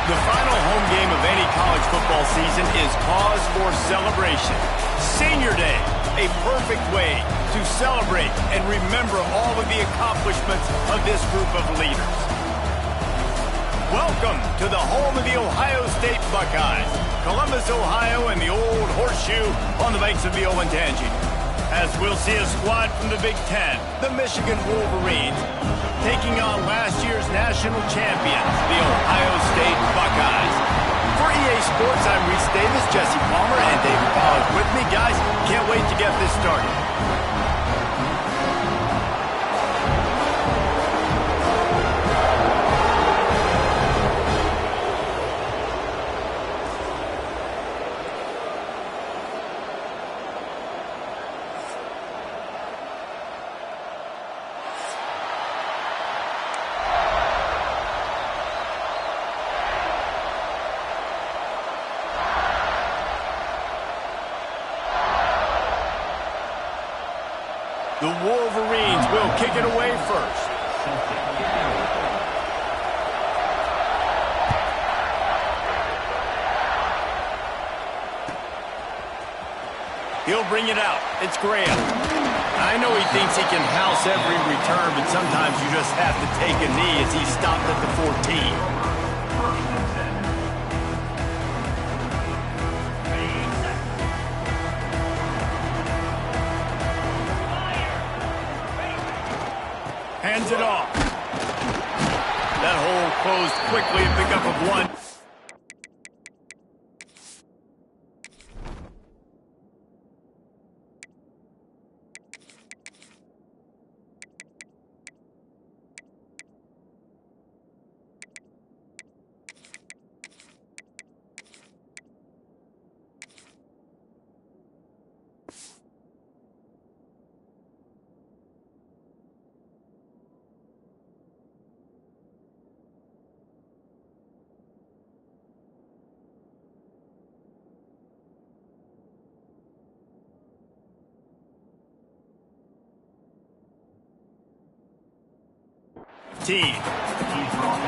The final home game of any college football season is cause for celebration. Senior Day, a perfect way to celebrate and remember all of the accomplishments of this group of leaders. Welcome to the home of the Ohio State Buckeyes, Columbus, Ohio, and the old horseshoe on the banks of the Ncaa. As we'll see a squad from the Big Ten, the Michigan Wolverines, taking on last year's national champions, the Ohio State Buckeyes. For EA Sports, I'm Reese Davis, Jesse Palmer, and David Pollack with me. Guys, can't wait to get this started. The Wolverines will kick it away first. He'll bring it out. It's Graham. I know he thinks he can house every return, but sometimes you just have to take a knee as he stopped at the 14. Hands it off. That hole closed quickly, a pickup of one.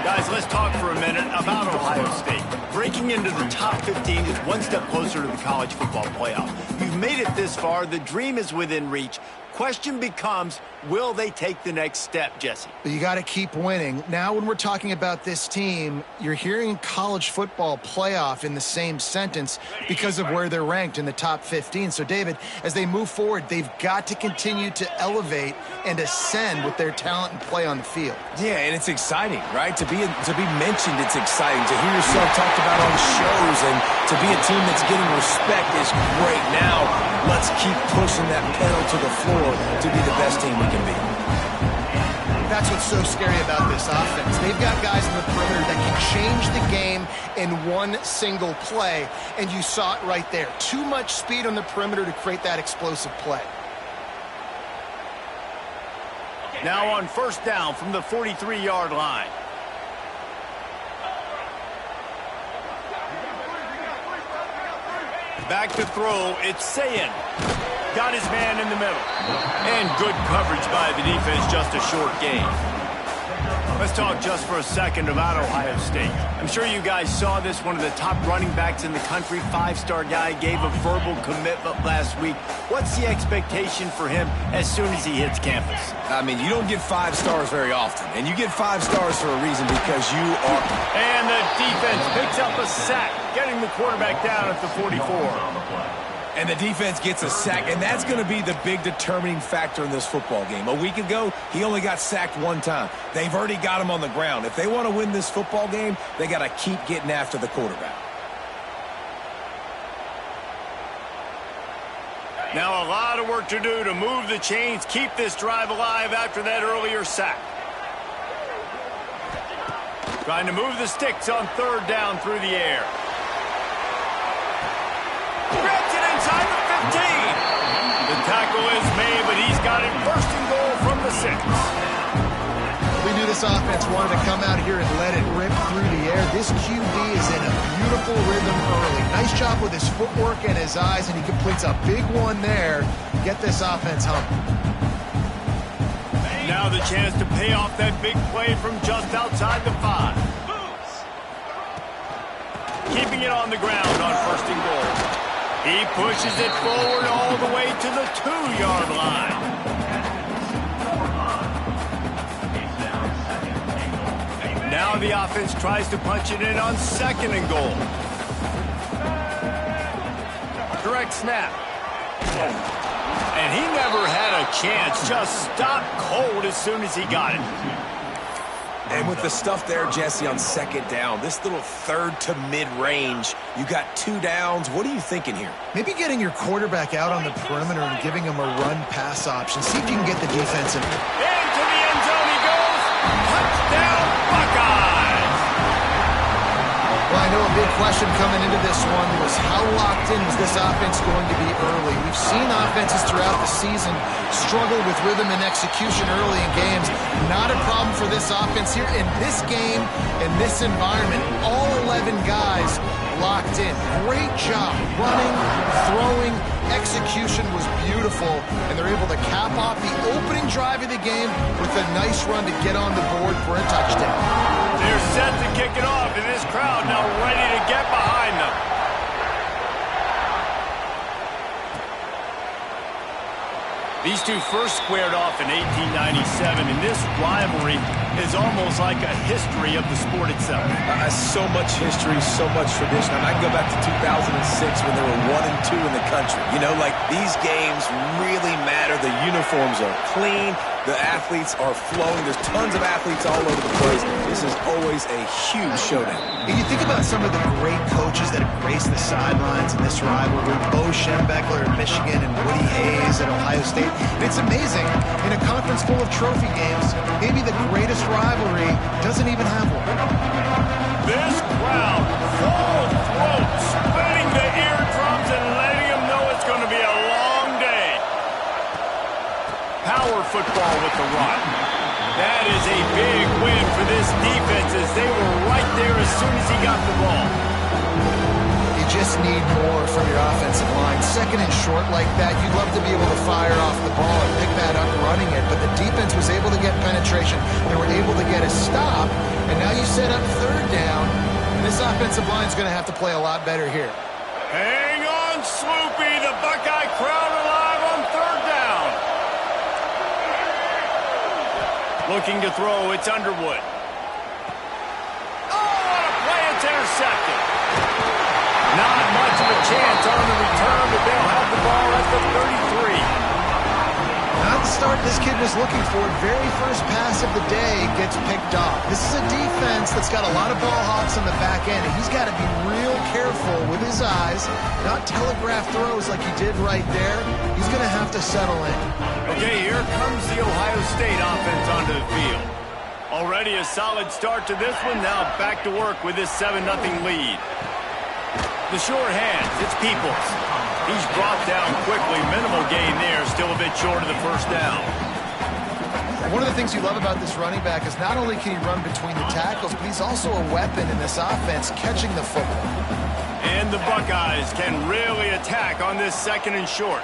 Guys, let's talk for a minute about Ohio State. Breaking into the top 15 is one step closer to the college football playoff. You've made it this far. The dream is within reach. Question becomes, will they take the next step, Jesse? You got to keep winning. Now, when we're talking about this team, you're hearing college football playoff in the same sentence because of where they're ranked in the top 15. So, David, as they move forward, they've got to continue to elevate and ascend with their talent and play on the field. Yeah, and it's exciting, right? To be mentioned, it's exciting. To hear yourself talked about on shows and to be a team that's getting respect is great. Now, let's keep pushing that pedal to the floor to be the best team we can be. That's what's so scary about this offense. They've got guys in the perimeter that can change the game in one single play, and you saw it right there. Too much speed on the perimeter to create that explosive play. Now on first down from the 43-yard line. Back to throw, it's Ncaa. Got his man in the middle. And good coverage by the defense, just a short gain. Let's talk just for a second about Ohio State. I'm sure you guys saw this. One of the top running backs in the country, five-star guy, gave a verbal commitment last week. What's the expectation for him as soon as he hits campus? I mean, you don't get 5 stars very often, and you get 5 stars for a reason because you are... And the defense picks up a sack, getting the quarterback down at the 44. And the defense gets a sack, and that's going to be the big determining factor in this football game. A week ago, he only got sacked 1 time. They've already got him on the ground. If they want to win this football game, they got to keep getting after the quarterback. Now a lot of work to do to move the chains, keep this drive alive after that earlier sack. Trying to move the sticks on third down through the air. Grabs it inside the 15. The tackle is made, but he's got it first and goal from the 6. We knew this offense wanted to come out here and let it rip through the air. This QB is in a beautiful rhythm early. Nice job with his footwork and his eyes, and he completes a big one there. Get this offense humming. Now the chance to pay off that big play from just outside the 5. keeping it on the ground on 1st and goal. He pushes it forward all the way to the 2-yard line. Now the offense tries to punch it in on 2nd and goal. Direct snap. And he never had a chance. Just stopped cold as soon as he got it. And with the stuff there, Jesse, on 2nd down, this little 3rd to mid-range, you got 2 downs. What are you thinking here? Maybe getting your quarterback out on the perimeter and giving him a run-pass option. See if you can get the defense in. Into the end zone he goes. Touchdown, Buckeyes! Well, I know a big question coming into this one was how locked in was this offense going to be early? We've seen offenses throughout the season struggle with rhythm and execution early in games. Not a problem for this offense here. In this game, in this environment, all 11 guys locked in. Great job running, throwing, execution was beautiful, and they're able to cap off the opening drive of the game with a nice run to get on the board for a touchdown. They're set to kick it off, and this crowd now ready to get behind them. These two first squared off in 1897, and this rivalry is almost like a history of the sport itself. So much history, so much tradition. I can go back to 2006 when they were 1-2 in the country. You know, like, these games really matter. The uniforms are clean. The athletes are flowing. There's tons of athletes all over the place. This is always a huge showdown. And you think about some of the great coaches that have graced the sidelines in this rivalry. Bo Schembechler at Michigan and Woody Hayes at Ohio State. And it's amazing, in a conference full of trophy games, maybe the greatest rivalry doesn't even have one. This crowd, full throat, splitting the eardrums and letting them know it's going to be a long day. Power football with the run. That is a big win for this defense as they were right there as soon as he got the ball. You just need more from your offensive line. 2nd and short like that, you'd love to be able to fire off the ball and pick that up running it, but the defense was able to get penetration. They were able to get a stop, and now you set up 3rd down, and this offensive line is going to have to play a lot better here. Hang on, Swoopy. The Buckeye crowd alive on 3rd down. Looking to throw, it's Underwood. Oh, what a play, it's intercepted. Not much of a chance on the return, but they'll have the ball at the 33. Not the start this kid was looking for. Very first pass of the day gets picked off. This is a defense that's got a lot of ball hawks on the back end, and he's got to be real careful with his eyes, not telegraph throws like he did right there. He's going to have to settle in. Okay, here comes the Ohio State offense onto the field. Already a solid start to this one. Now back to work with this 7-0 lead. The short hands, it's Peoples. He's brought down quickly. Minimal gain there, still a bit short of the 1st down. One of the things you love about this running back is not only can he run between the tackles, but he's also a weapon in this offense, catching the football. And the Buckeyes can really attack on this 2nd and short.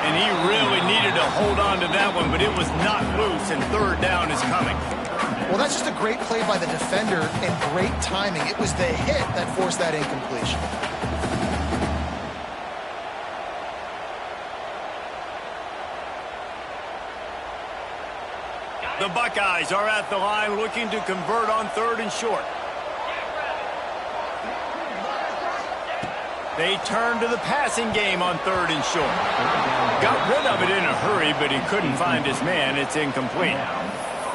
And he really needed to hold on to that one, but it was not loose, and 3rd down is coming. Well, that's just a great play by the defender and great timing. It was the hit that forced that incompletion. The Buckeyes are at the line looking to convert on 3rd and short. They turn to the passing game on 3rd and short. Got rid of it in a hurry, but he couldn't find his man. It's incomplete.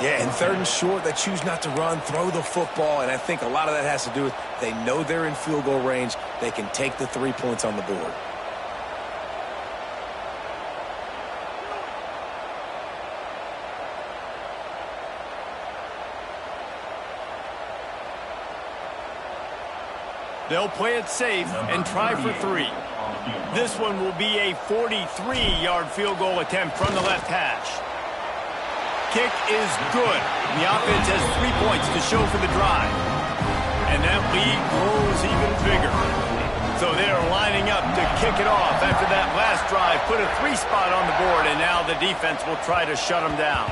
Yeah, and 3rd and short, they choose not to run, throw the football, and I think a lot of that has to do with they know they're in field goal range. They can take the 3 points on the board. They'll play it safe and try for 3. This one will be a 43-yard field goal attempt from the left hash. Kick is good. The offense has 3 points to show for the drive. And that lead grows even bigger. So they are lining up to kick it off after that last drive. Put a 3 spot on the board, and now the defense will try to shut them down.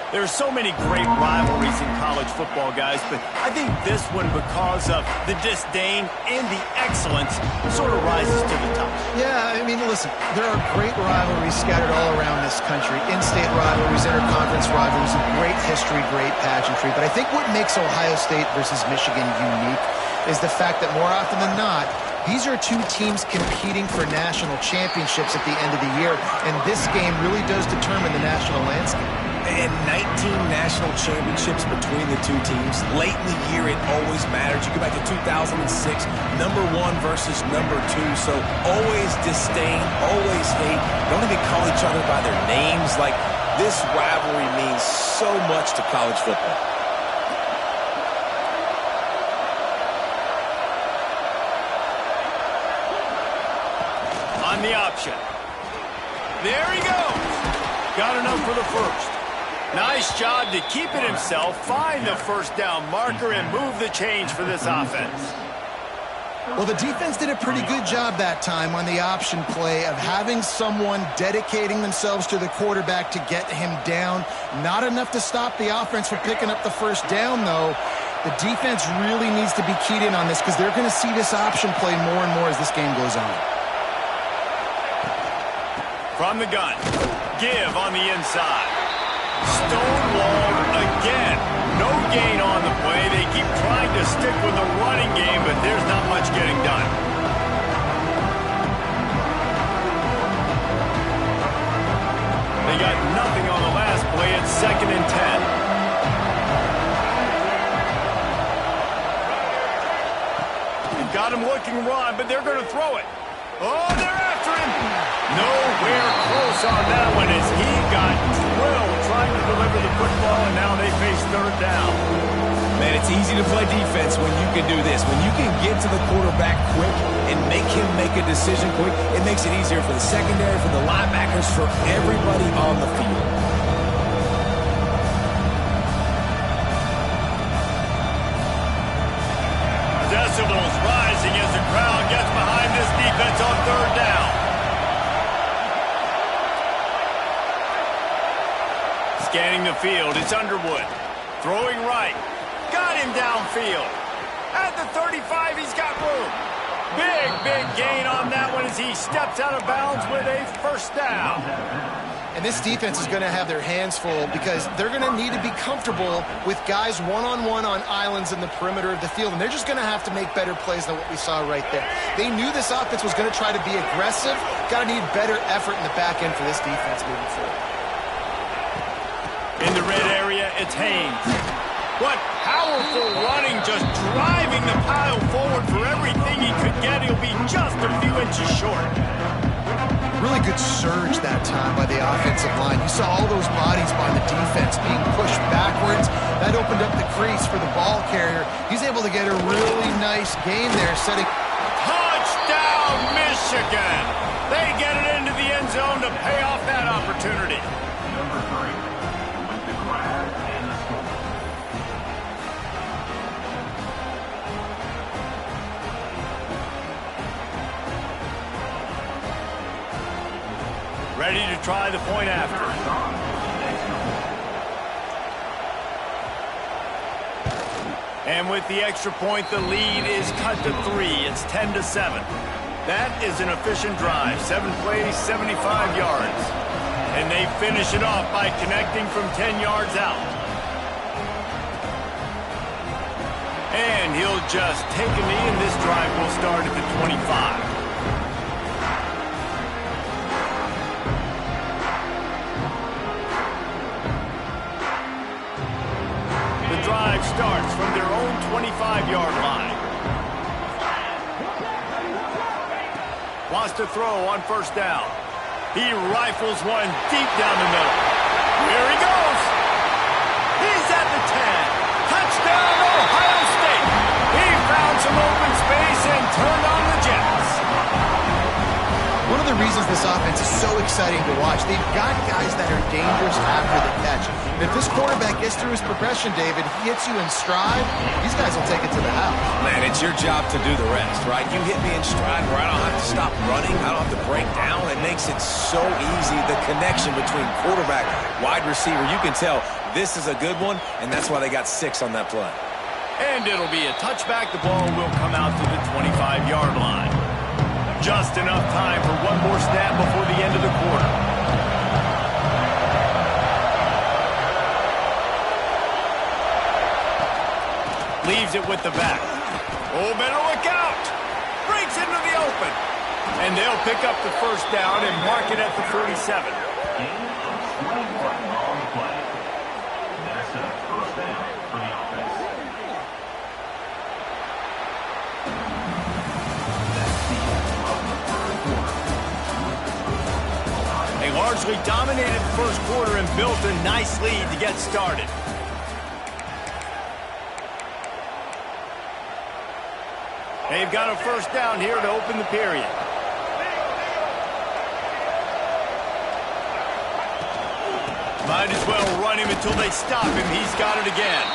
There's so many great rivalries in college football, guys, but I think this one, because of the disdain and the excellence, sort of rises to the top. Yeah, I mean, listen, there are great rivalries scattered all around this country. In-state rivalries, interconference rivalries, great history, great pageantry. But I think what makes Ohio State versus Michigan unique is the fact that more often than not, these are two teams competing for national championships at the end of the year, and this game really does determine the national landscape. And 19 national championships between the two teams. Late in the year, it always matters. You go back to 2006, number 1 versus number 2. So always disdain, always hate. Don't even call each other by their names. Like, this rivalry means so much to college football. On the option. There he goes. Got enough for the first. Nice job to keep it himself, find the first down marker, and move the change for this offense. Well, the defense did a pretty good job that time on the option play of having someone dedicating themselves to the quarterback to get him down. Not enough to stop the offense from picking up the first down, though. The defense really needs to be keyed in on this because they're going to see this option play more and more as this game goes on. From the gun, give on the inside. Stonewalled again. No gain on the play. They keep trying to stick with the running game, but there's not much getting done. They got nothing on the last play. It's 2nd and 10. They've got him looking run, but they're going to throw it. Oh, they're after him. Nowhere close on that one as he got drilled trying to deliver the football, and now they face 3rd down. Man, it's easy to play defense when you can do this. When you can get to the quarterback quick and make him make a decision quick, it makes it easier for the secondary, for the linebackers, for everybody on the field. Decibels rising as the crowd gets behind this defense on 3rd down. Scanning the field, it's Underwood. Throwing right. Got him downfield. At the 35, he's got room. Big gain on that one as he steps out of bounds with a first down. And this defense is going to have their hands full because they're going to need to be comfortable with guys one-on-one on islands in the perimeter of the field. And they're just going to have to make better plays than what we saw right there. They knew this offense was going to try to be aggressive. Got to need better effort in the back end for this defense moving forward. In the red area, it's Haynes. What powerful running, just driving the pile forward for everything he could get. He'll be just a few inches short. Really good surge that time by the offensive line. You saw all those bodies by the defense being pushed backwards. That opened up the crease for the ball carrier. He's able to get a really nice gain there, setting... Touchdown, Michigan! They get it into the end zone to pay off that opportunity. Number 3, with the grab and the score. Ready to try the point after. And with the extra point, the lead is cut to 3. It's 10-7. That is an efficient drive. 7 plays, 75 yards. And they finish it off by connecting from 10 yards out. And he'll just take a knee, and this drive will start at the 25. Drive starts from their own 25-yard line. Wants to throw on first down. He rifles one deep down the middle. Here he goes. He's at the 10. Touchdown, Ohio State. He found some open space and turned on the Jets. One of the reasons this offense is so exciting to watch. They've got guys that are dangerous after the catch. And if this quarterback gets through his progression, David, he hits you in stride, these guys will take it to the house. Man, it's your job to do the rest, right? You hit me in stride where I don't have to stop running. I don't have to break down. It makes it so easy. The connection between quarterback, wide receiver, you can tell this is a good one, and that's why they got 6 on that play. And it'll be a touchback. The ball will come out to the 25-yard line. Just enough time for one more snap before the end of the quarter. Leaves it with the back. Oh, better look out. Breaks into the open. And they'll pick up the first down and mark it at the 47. They largely dominated the first quarter and built a nice lead to get started. They've got a first down here to open the period. Might as well run him until they stop him. He's got it again.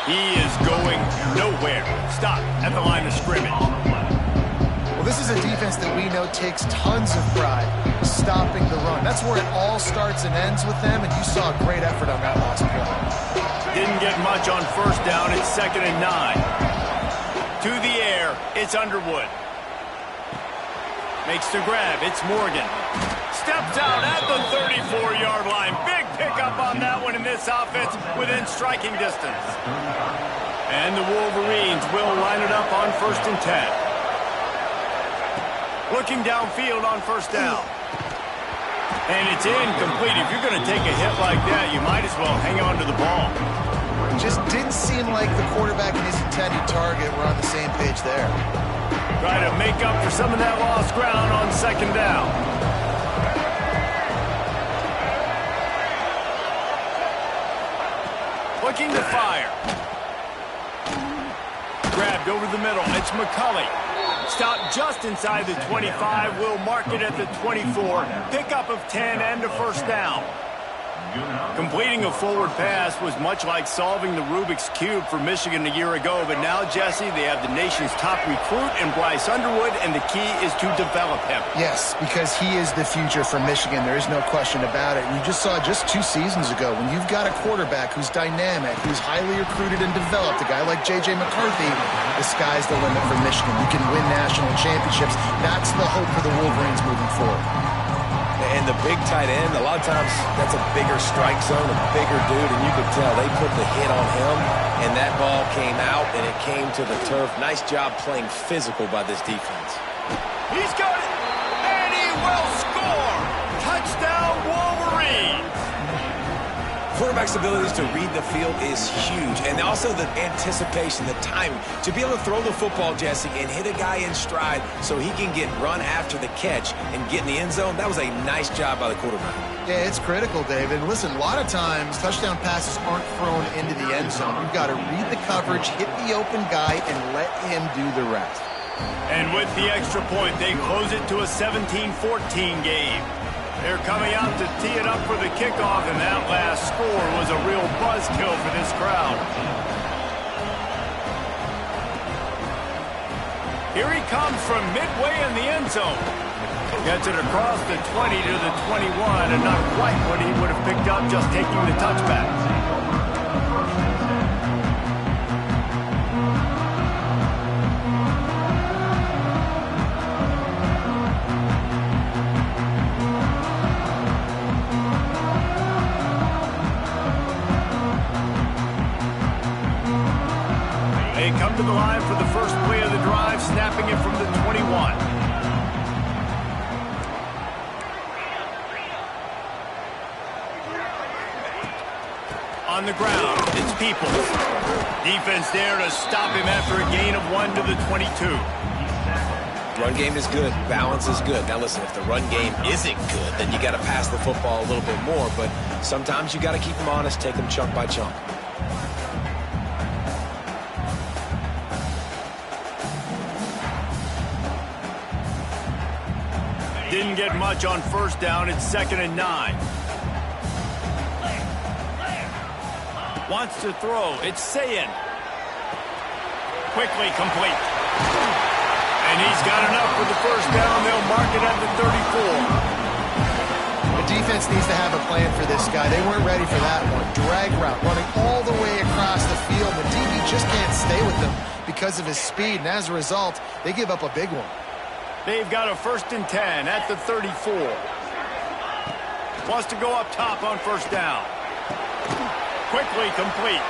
He is going nowhere. Stop at the line of scrimmage. Well, this is a defense that we know takes tons of pride stopping the run. That's where it all starts and ends with them, and you saw a great effort on that last play. Didn't get much on first down. It's 2nd and 9. To the air, it's Underwood. Makes the grab, it's Morgan. Steps out at the 34-yard line. Big pickup on that one in this offense within striking distance. And the Wolverines will line it up on 1st and 10. Looking downfield on first down. And it's incomplete. If you're going to take a hit like that, you might as well hang on to the ball. It just didn't seem like the quarterback and his intended target were on the same page there. Try to make up for some of that lost ground on 2nd down. Looking to fire. Grabbed over the middle. It's McCulley. Stopped just inside the 25. Will mark it at the 24. Pickup of 10 and a first down. Completing a forward pass was much like solving the Rubik's Cube for Michigan a year ago, but now, Jesse, they have the nation's top recruit in Bryce Underwood, and the key is to develop him. Yes, because he is the future for Michigan. There is no question about it. And you just saw just 2 seasons ago, when you've got a quarterback who's dynamic, who's highly recruited and developed, a guy like J.J. McCarthy, the sky's the limit for Michigan. You can win national championships. That's the hope for the Wolverines moving forward. And the big tight end, a lot of times that's a bigger strike zone, a bigger dude, and you could tell they put the hit on him, and that ball came out, and it came to the turf. Nice job playing physical by this defense. He's got it, and he will score! Touchdown, Wolverines! Quarterback's abilities to read the field is huge, and also the anticipation, the timing. To be able to throw the football, Jesse, and hit a guy in stride so he can get run after the catch and get in the end zone, that was a nice job by the quarterback. Yeah, it's critical, David. Listen, a lot of times touchdown passes aren't thrown into the end zone. You've got to read the coverage, hit the open guy, and let him do the rest. And with the extra point, they close it to a 17-14 game. They're coming out to tee it up for the kickoff, and that last score was a real buzzkill for this crowd. Here he comes from midway in the end zone. Gets it across the 20 to the 21, and not quite what he would have picked up just taking the touchback. They come to the line for the first play of the drive, snapping it from the 21. On the ground, it's Peoples. Defense there to stop him after a gain of 1 to the 22. Run game is good. Balance is good. Now listen, if the run game isn't good, then you got to pass the football a little bit more. But sometimes you got to keep them honest, take them chunk by chunk. Didn't get much on first down. It's 2nd and 9. Wants to throw. It's Ncaa. Quickly complete. And he's got enough for the first down. They'll mark it at the 34. The defense needs to have a plan for this guy. They weren't ready for that one. Drag route, running all the way across the field. The DB just can't stay with them because of his speed, and as a result, they give up a big one. They've got a 1st and 10 at the 34. Wants to go up top on first down. Quickly complete.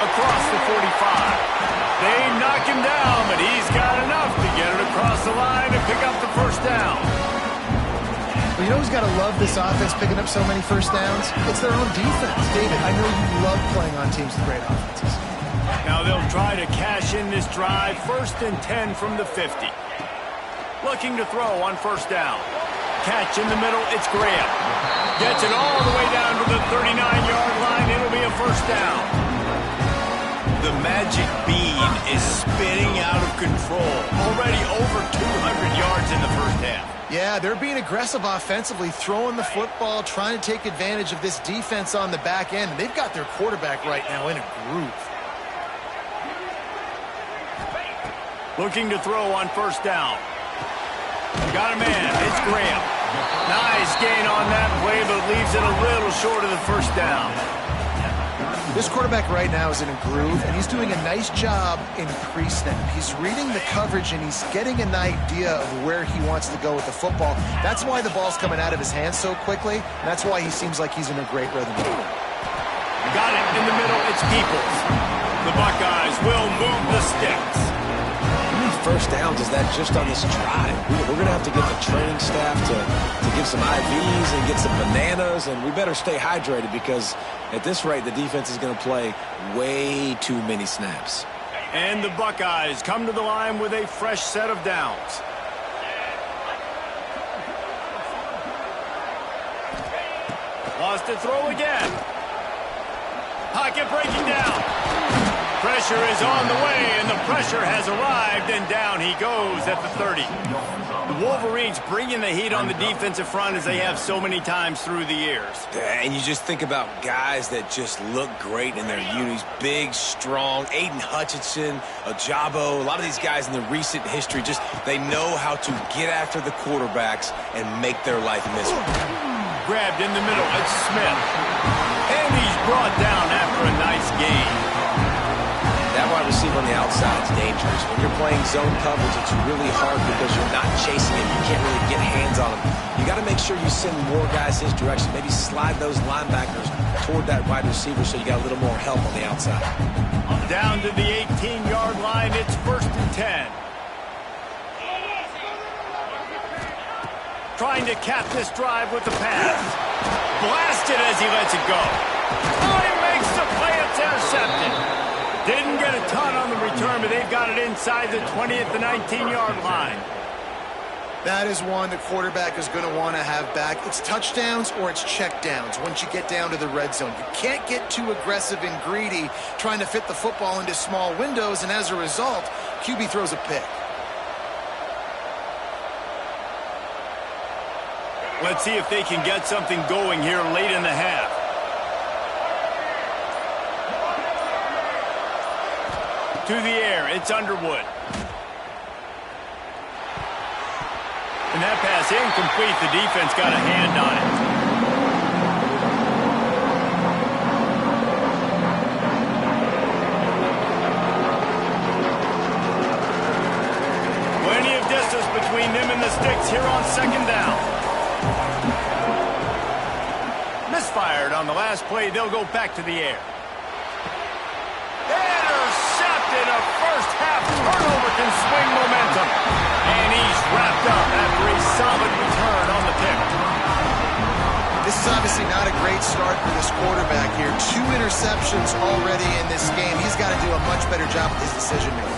Across the 45. They knock him down, but he's got enough to get it across the line and pick up the first down. Well, you know who's got to love this offense picking up so many first downs? It's their own defense. David, I know you love playing on teams with great offenses. Now they'll try to cash in this drive. 1st and 10 from the 50. Looking to throw on first down. Catch in the middle. It's Graham. Gets it all the way down to the 39-yard line. It'll be a first down. The magic bean is spinning out of control. Already over 200 yards in the first half. Yeah, they're being aggressive offensively, throwing the football, trying to take advantage of this defense on the back end. They've got their quarterback right now in a groove. Looking to throw on first down. Got a man. It's Graham. Nice gain on that play, but leaves it a little short of the first down. This quarterback right now is in a groove, and he's doing a nice job in pre-snap. He's reading the coverage, and he's getting an idea of where he wants to go with the football. That's why the ball's coming out of his hands so quickly, and that's why he seems like he's in a great rhythm. Got it in the middle. It's Peoples. The Buckeyes will move the sticks. How many first downs is that just on this drive? We're going to have to get the training staff to give some IVs and get some bananas, and we better stay hydrated because at this rate, the defense is going to play way too many snaps. And the Buckeyes come to the line with a fresh set of downs. Lost to throw again. Pocket breaking down. Pressure is on the way, and the pressure has arrived, and down he goes at the 30. The Wolverines bringing the heat on the defensive front as they have so many times through the years. And you just think about guys that just look great in their unis. Big, strong, Aiden Hutchinson, Ajabo, a lot of these guys in the recent history, just they know how to get after the quarterbacks and make their life miserable. Grabbed in the middle, it's Smith. And he's brought down after a nice gain. That wide receiver on the outside is dangerous. When you're playing zone coverage, it's really hard because you're not chasing him. You can't really get hands on him. You got to make sure you send more guys his direction. Maybe slide those linebackers toward that wide receiver so you got a little more help on the outside. Down to the 18-yard line, it's 1st and 10. Trying to cap this drive with the pass. Blasted as he lets it go. Oh, he makes the play. It's intercepted. Didn't get a ton on the return, but they've got it inside the 20 at the 19-yard line. That is one the quarterback is going to want to have back. It's touchdowns or it's checkdowns once you get down to the red zone. You can't get too aggressive and greedy trying to fit the football into small windows, and as a result, QB throws a pick. Let's see if they can get something going here late in the half. To the air, it's Underwood. And that pass incomplete. The defense got a hand on it. Plenty of distance between them and the sticks here on 2nd down. Misfired on the last play. They'll go back to the air. Intercepted. A first-half turnover can swing momentum. And he's wrapped up after a solid return on the pick. This is obviously not a great start for this quarterback here. 2 interceptions already in this game. He's got to do a much better job with his decision-making.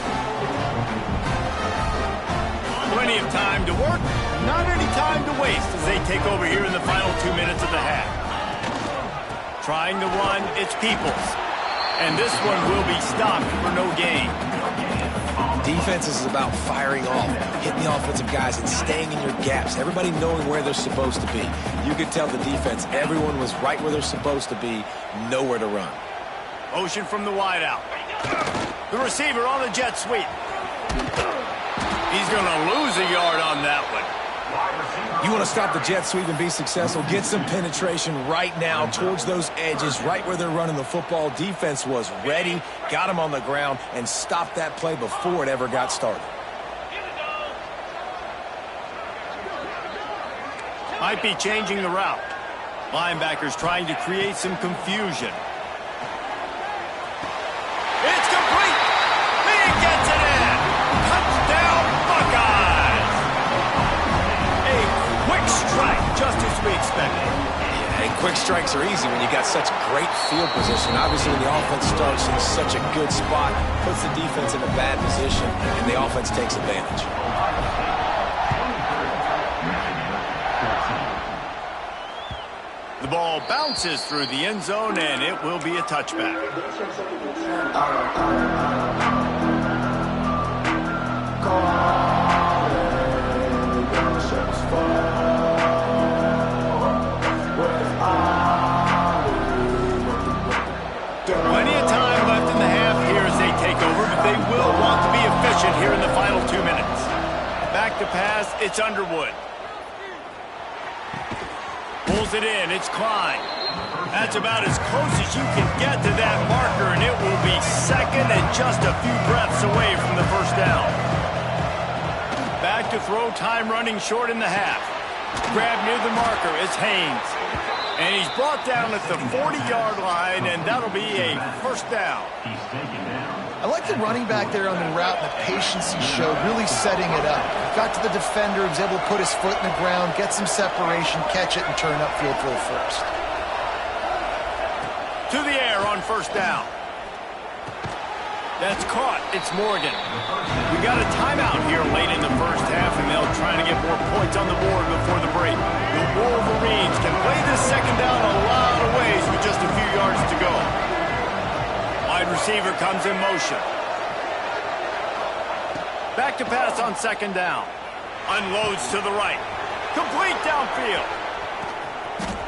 Plenty of time to work, not any time to waste as they take over here in the final 2 minutes of the half. Trying to run, it's Peoples. And this one will be stopped for no gain. Defense is about firing off, hitting the offensive guys, and staying in your gaps. Everybody knowing where they're supposed to be. You could tell the defense, everyone was right where they're supposed to be, nowhere to run. Motion from the wideout. The receiver on the jet sweep. He's going to lose a yard on that one. You want to stop the jet sweep and be successful, get some penetration right now towards those edges, right where they're running the football. Defense was ready, got him on the ground, and stopped that play before it ever got started. Might be changing the route. Linebackers trying to create some confusion. It's complete. He gets it in. Touchdown, Buckeyes. A quick strike, just as we expected. And quick strikes are easy when you got such great field position. Obviously, when the offense starts in such a good spot, puts the defense in a bad position, and the offense takes advantage. The ball bounces through the end zone, and it will be a touchback. Plenty of time left in the half here as they take over, but they will want to be efficient here in the final 2 minutes. Back to pass, it's Underwood. Pulls it in, it's Klein. That's about as close as you can get to that marker, and it will be second and just a few breaths away from the first down. Back to throw, time running short in the half. Grab near the marker, it's Haynes. And he's brought down at the 40-yard line, and that'll be a first down. I like the running back there on the route and the patience he showed, really setting it up. Got to the defender, was able to put his foot in the ground, get some separation, catch it, and turn upfield for the first. To the air on first down. That's caught. It's Morgan. We got a timeout here late in the first half, and they'll try to get more points on the board before the break. The Wolverines can play this second down a lot of ways with just a few yards to go. Wide receiver comes in motion. Back to pass on second down. Unloads to the right. Complete downfield.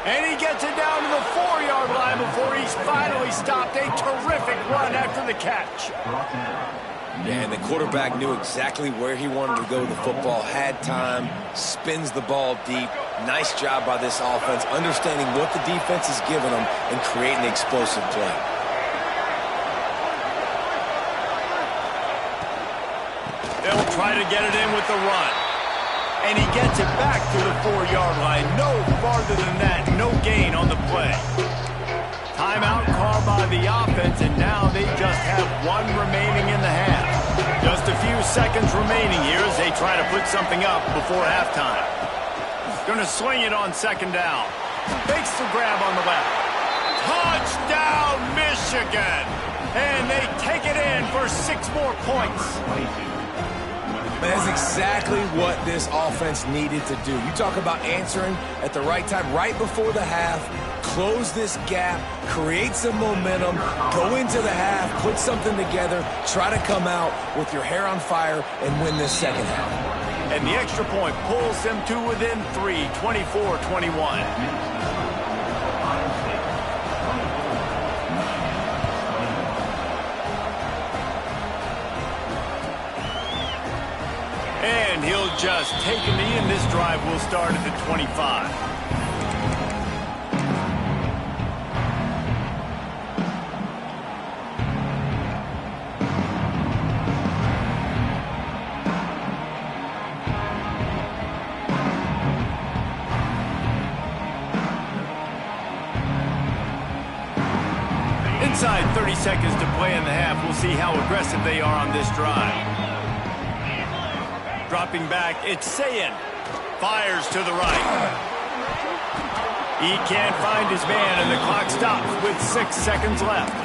And he gets it down to the 4-yard line before he's finally stopped. A terrific run after the catch. Yeah, and the quarterback knew exactly where he wanted to go with the football, had time, spins the ball deep. Nice job by this offense, understanding what the defense is giving them and creating an explosive play. They'll try to get it in with the run. And he gets it back to the 4-yard line. No farther than that. No gain on the play. Timeout called by the offense, and now they just have one remaining in the half. Just a few seconds remaining here as they try to put something up before halftime. Going to swing it on second down. Makes the grab on the left. Touchdown, Michigan! And they take it in for 6 more points. That's exactly what this offense needed to do. You talk about answering at the right time, right before the half, close this gap, create some momentum, go into the half, put something together, try to come out with your hair on fire and win this second half. And the extra point pulls them to within 3, 24-21. And he'll just take a knee, and this drive will start at the 25. Inside 30 seconds to play in the half. We'll see how aggressive they are on this drive. Dropping back, it's Ncaa. Fires to the right. He can't find his man, and the clock stops with 6 seconds left.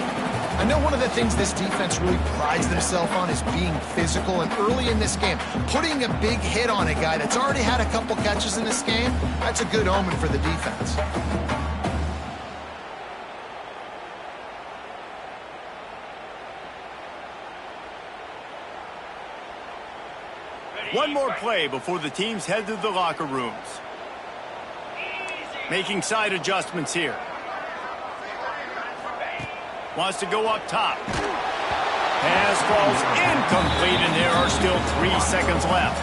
I know one of the things this defense really prides themselves on is being physical, and early in this game, putting a big hit on a guy that's already had a couple catches in this game, that's a good omen for the defense. One more play before the teams head to the locker rooms. Making side adjustments here. Wants to go up top. Pass falls incomplete, and there are still 3 seconds left.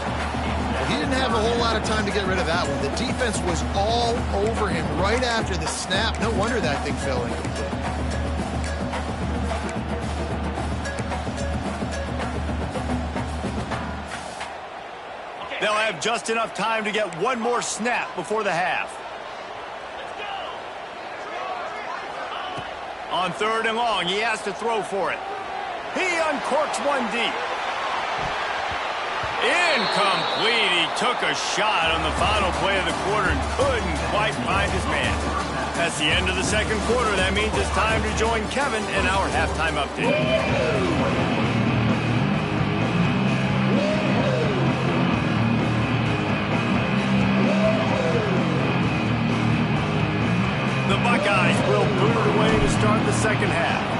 He didn't have a whole lot of time to get rid of that one. The defense was all over him right after the snap. No wonder that thing fell incomplete. They'll have just enough time to get one more snap before the half. On 3rd and long, he has to throw for it. He uncorks one deep. Incomplete. He took a shot on the final play of the quarter and couldn't quite find his man. That's the end of the second quarter. That means it's time to join Kevin in our halftime update. The Buckeyes will boot it away to start the second half.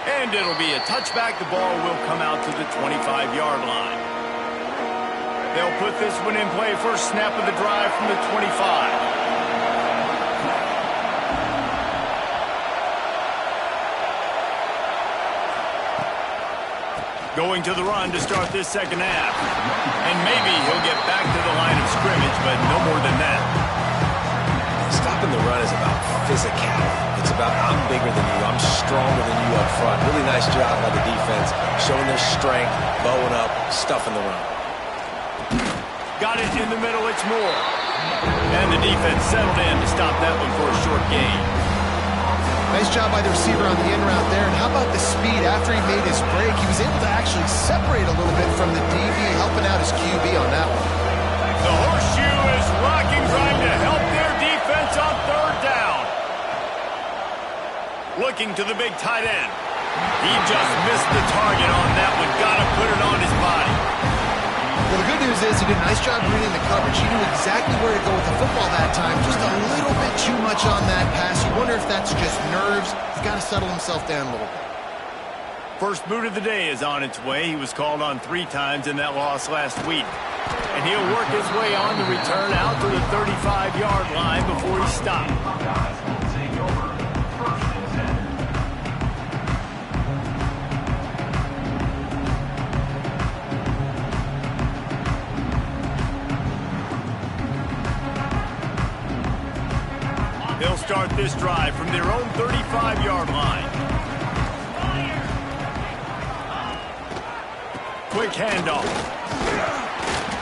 And it'll be a touchback. The ball will come out to the 25-yard line. They'll put this one in play. First snap of the drive from the 25. Going to the run to start this second half. And maybe he'll get back to the line of scrimmage, but no more than that. Stopping the run is about physicality. It's about I'm bigger than you, I'm stronger than you up front. Really nice job by the defense, showing their strength, bowing up, stuffing the run. Got it in the middle, it's Moore. And the defense settled in to stop that one for a short gain. Nice job by the receiver on the in route there. And how about the speed after he made his break? He was able to actually separate a little bit from the DB, helping out his QB on that one. The horseshoe is rocking, trying to help their defense on 3rd down. Looking to the big tight end. He just missed the target on that one. Got to put it on his body. Well, the good news is he did a nice job reading the coverage. He knew exactly where to go with the football that time. Just a little bit too much on that pass. You wonder if that's just nerves. He's got to settle himself down a little bit. First boot of the day is on its way. He was called on 3 times in that loss last week. And he'll work his way on the return out to the 35-yard line before he stopped. They'll start this drive from their own 35-yard line. Quick handoff.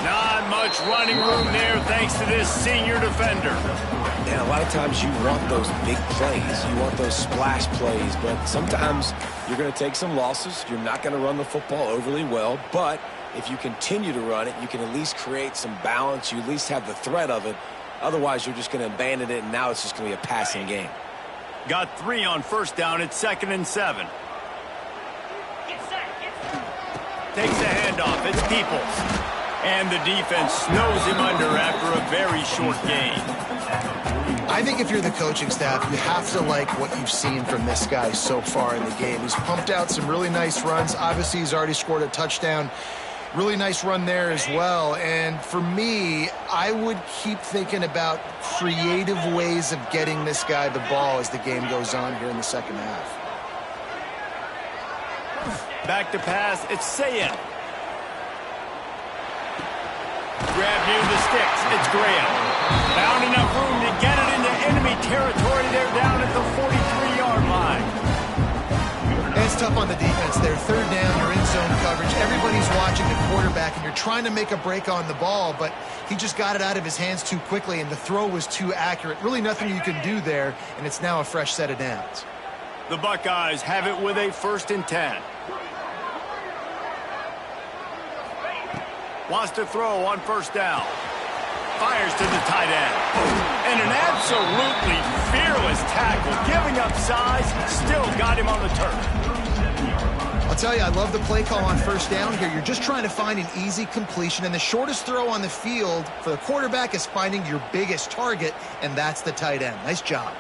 Not much running room there thanks to this senior defender. And a lot of times you want those big plays. You want those splash plays. But sometimes you're going to take some losses. You're not going to run the football overly well. But if you continue to run it, you can at least create some balance. You at least have the threat of it. Otherwise, you're just going to abandon it, and now it's just going to be a passing game. Got 3 on first down. It's 2nd and 7. Takes the handoff. It's Peoples. And the defense snows him under after a very short gain. I think if you're the coaching staff, you have to like what you've seen from this guy so far in the game. He's pumped out some really nice runs. Obviously, he's already scored a touchdown. Really nice run there as well. And for me, I would keep thinking about creative ways of getting this guy the ball as the game goes on here in the second half. Back to pass. It's Ncaa. Grab near the sticks. It's Graham. Found enough room to get it into enemy territory. They're down at the 43-yard line. And it's tough on the defense there. 3rd down, you're in zone coverage. Everybody's watching the quarterback, and you're trying to make a break on the ball, but he just got it out of his hands too quickly, and the throw was too accurate. Really nothing you can do there, and it's now a fresh set of downs. The Buckeyes have it with a 1st and 10. Wants to throw on first down. Fires to the tight end. And an absolutely fearless tackle. Giving up size, still got him on the turf. I'll tell you, I love the play call on first down here. You're just trying to find an easy completion, and the shortest throw on the field for the quarterback is finding your biggest target, and that's the tight end. Nice job.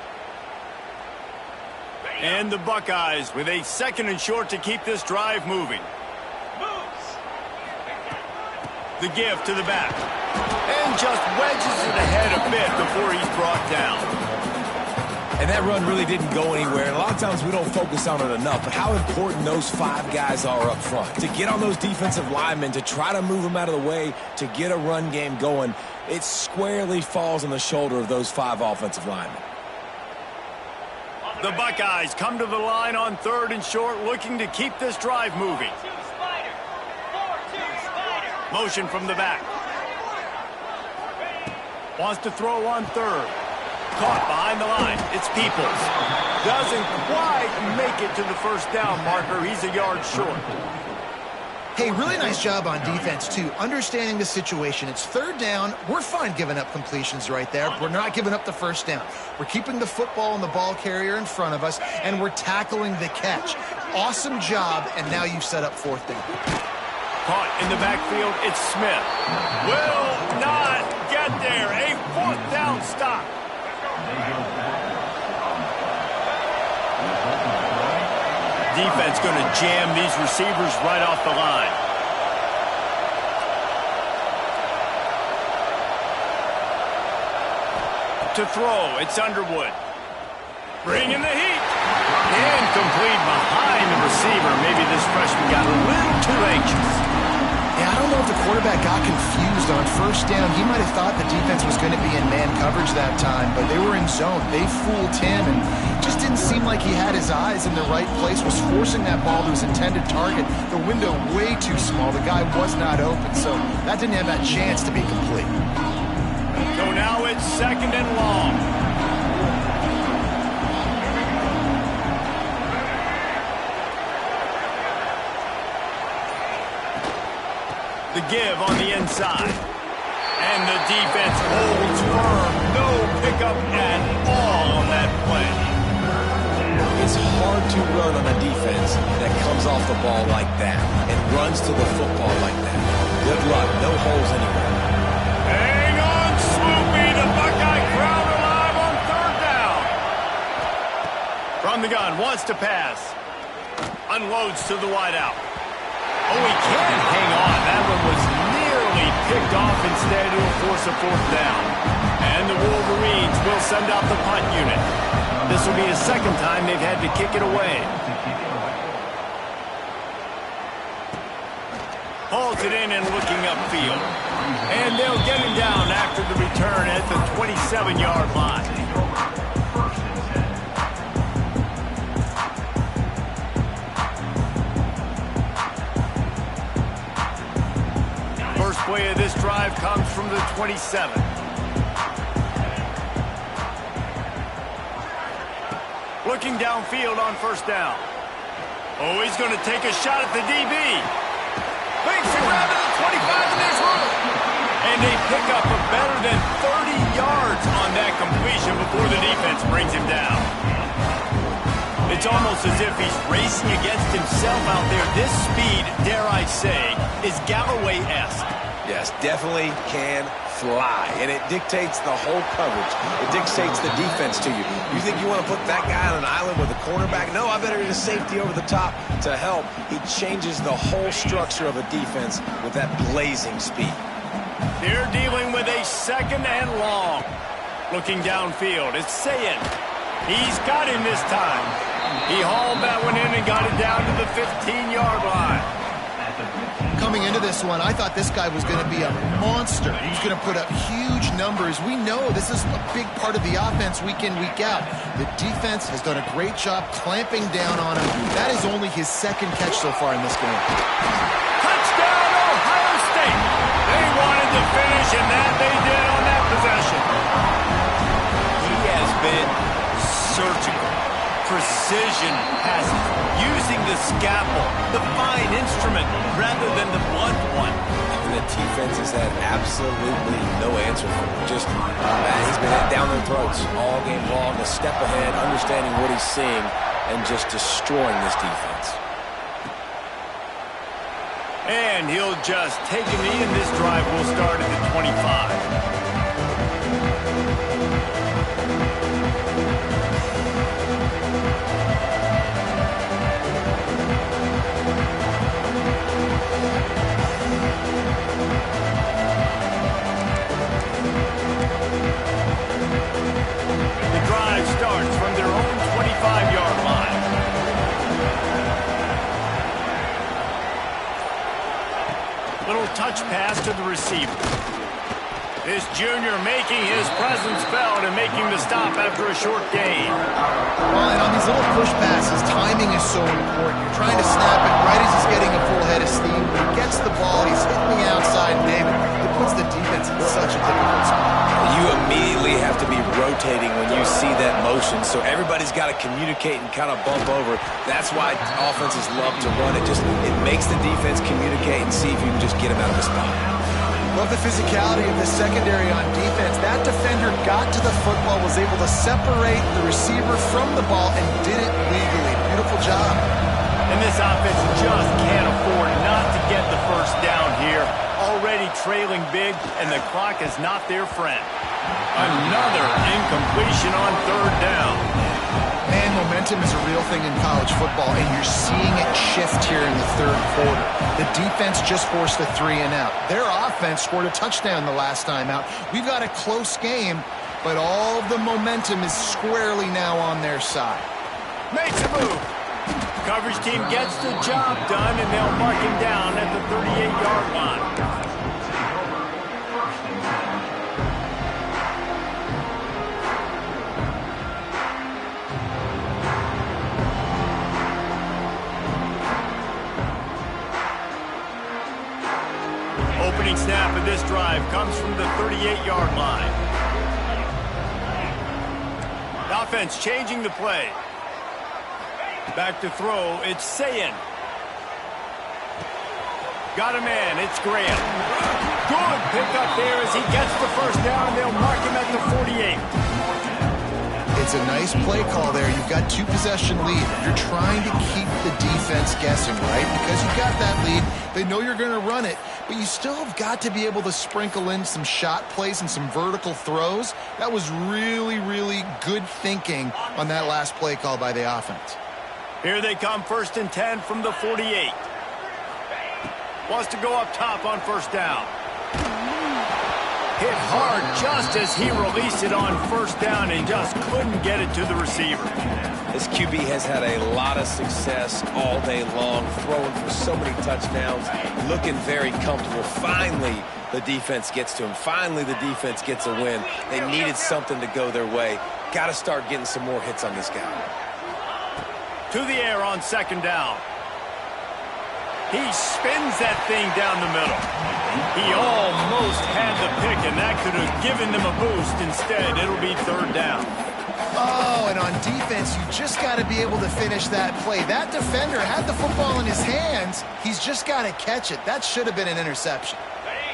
And the Buckeyes with a 2nd and short to keep this drive moving. The give to the back. And just wedges it ahead a bit before he's brought down. And that run really didn't go anywhere. And a lot of times we don't focus on it enough, but how important those 5 guys are up front. To get on those defensive linemen, to try to move them out of the way, to get a run game going, it squarely falls on the shoulder of those 5 offensive linemen. The Buckeyes come to the line on 3rd and short, looking to keep this drive moving. Motion from the back. Wants to throw on 3rd. Caught behind the line. It's Peoples. Doesn't quite make it to the first down marker. He's a yard short. Hey, really nice job on defense, too. Understanding the situation. It's 3rd down. We're fine giving up completions right there. We're not giving up the first down. We're keeping the football and the ball carrier in front of us, and we're tackling the catch. Awesome job, and now you've set up 4th down. Caught in the backfield, it's Smith. Will not get there. A 4th down stop. Defense going to jam these receivers right off the line. To throw, it's Underwood. Bringing the heat. Incomplete behind the receiver. Maybe this freshman got a little too anxious. Yeah, I don't know if the quarterback got confused on 1st down. He might have thought the defense was going to be in man coverage that time, but they were in zone. They fooled him, and just didn't seem like he had his eyes in the right place, was forcing that ball to his intended target. The window way too small. The guy was not open, so that didn't have that chance to be complete. So now it's 2nd and long. The give on the inside. And the defense holds firm. No pickup at all on that play. It's hard to run on a defense that comes off the ball like that and runs to the football like that. Good luck. No holes anywhere. Hang on, Swoopy. The Buckeye crowd alive on 3rd down. From the gun, wants to pass. Unloads to the wideout. Oh, he can't hang on. That one was nearly picked off. Instead, it will force a 4th down. And the Wolverines will send out the punt unit. This will be the 2nd time they've had to kick it away. Hauls it in and looking upfield. And they'll get him down after the return at the 27-yard line. First play of this drive comes from the 27. Looking downfield on 1st down. Oh, he's going to take a shot at the DB. Makes a grab at the 25, and there's room. And they pick up a better than 30 yards on that completion before the defense brings him down. It's almost as if he's racing against himself out there. This speed, dare I say, is Galloway-esque. Yes, definitely can fly, and it dictates the whole coverage. It dictates the defense to you. You think you want to put that guy on an island with a cornerback? No, I better get a safety over the top to help. He changes the whole structure of a defense with that blazing speed. They're dealing with a 2nd and long. Looking downfield, it's Sayin. He's got him this time. He hauled that one in and got it down to the 15-yard line. Coming into this one, I thought this guy was going to be a monster. He's going to put up huge numbers. We know this is a big part of the offense week in, week out. The defense has done a great job clamping down on him. That is only his 2nd catch so far in this game. Touchdown, Ohio State! They wanted to finish, and that they did on that possession. He has been surgical. Precision passes, using the scalpel, the fine instrument, rather than the blunt one. And the defense has had absolutely no answer for him. Just, he's been down their throats all game long, a step ahead, understanding what he's seeing, and just destroying this defense. And he'll just take a knee, and this drive will start at the 25. Pitch pass to the receiver. This junior making his presence felt and making the stop after a short gain. Well, and on these little push passes, timing is so important. You're trying to snap it right as he's getting a full head of steam. When he gets the ball, he's hitting the outside, and David, it puts the defense in such a difficult spot. You immediately have to be rotating when you see that motion, so everybody's got to communicate and kind of bump over. That's why offenses love to run it. It makes the defense communicate and see if you can just get him out of the spot. Love the physicality of the secondary on defense. That defender got to the football, was able to separate the receiver from the ball, and did it legally. Beautiful job. And this offense just can't afford not to get the first down here. Already trailing big, and the clock is not their friend. Another incompletion on third down. Man, momentum is a real thing in college football, and you're seeing it shift here in the third quarter. The defense just forced a 3-and-out. Their offense scored a touchdown the last time out. We've got a close game, but all of the momentum is squarely now on their side. Makes a move. Coverage team gets the job done, and they'll mark him down at the 38-yard line. Opening snap of this drive comes from the 38-yard line. The offense changing the play. Back to throw, it's Ncaa. Got a man, it's Graham. Good pickup there as he gets the first down, and they'll mark him at the 48. It's a nice play call there. You've got two-possession lead. You're trying to keep the defense guessing, right? Because you've got that lead. They know you're going to run it, but you still have got to be able to sprinkle in some shot plays and some vertical throws. That was really, really good thinking on that last play call by the offense. Here they come, 1st and 10 from the 48. Wants to go up top on first down. Hit hard just as he released it on first down and just couldn't get it to the receiver. This QB has had a lot of success all day long, throwing for so many touchdowns, looking very comfortable. Finally, the defense gets to him. Finally, the defense gets a win. They needed something to go their way. Got to start getting some more hits on this guy. To the air on second down. He spins that thing down the middle. He almost had the pick, and that could have given them a boost. Instead, it'll be third down. Oh, and on defense, you just got to be able to finish that play. That defender had the football in his hands. He's just got to catch it. That should have been an interception.